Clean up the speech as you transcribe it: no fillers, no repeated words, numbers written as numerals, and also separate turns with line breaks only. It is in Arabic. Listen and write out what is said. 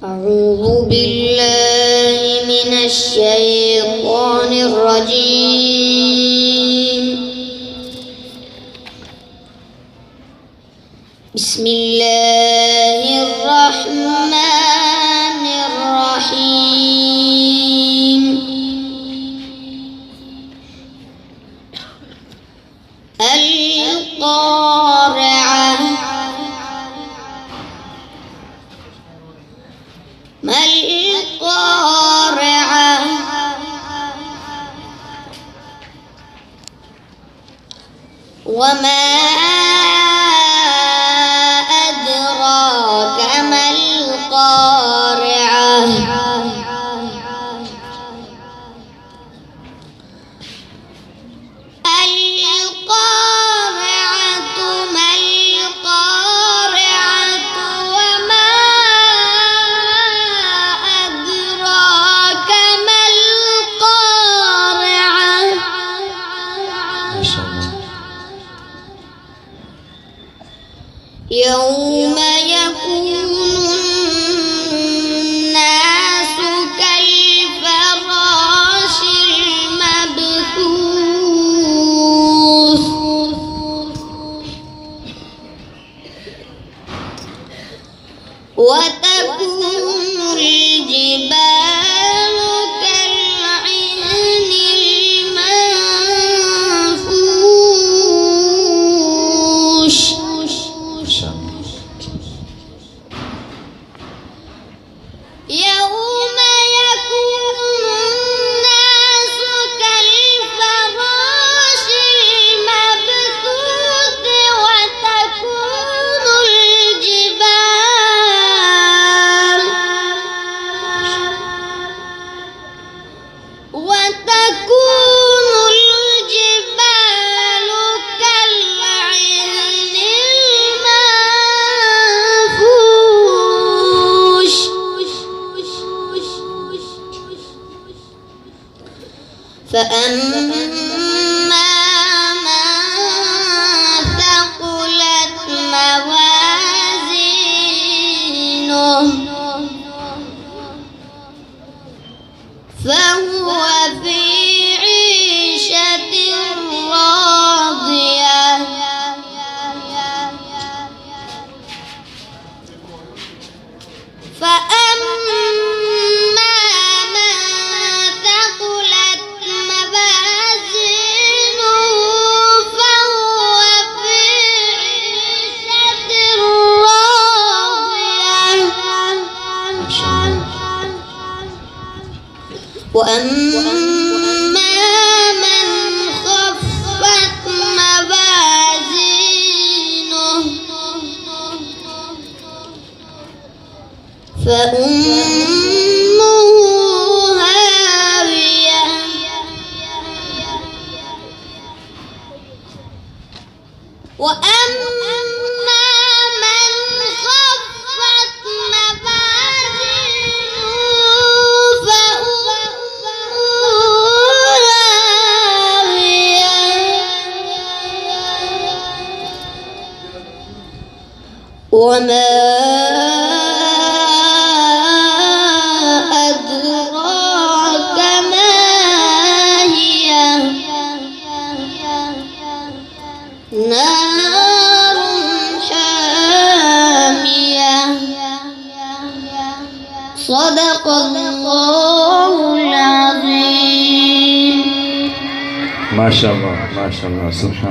أعوذ بالله من الشيطان الرجيم. بسم الله الرحمن الرحيم. القارعة ما القارعة وما أدراك ما القارعة يوم يكون الناس كالفراش المبثوث وتكون الجبال كالعهن المنفوش يوم يكون الناس كالفراش المبثوث وتكون الجبال كالعهن المنفوش فأما من ثقلت موازينه فهو في عيشة راضية فأما من ثقلت موازينه فهو في عيشة راضية وأما من خفت موازينه فأمه هاوية وأما من خفت موازينه فأمه هاوية وما أدراك ما هي نار حامية صدق الله العظيم.
ما شاء الله ما شاء الله سبحان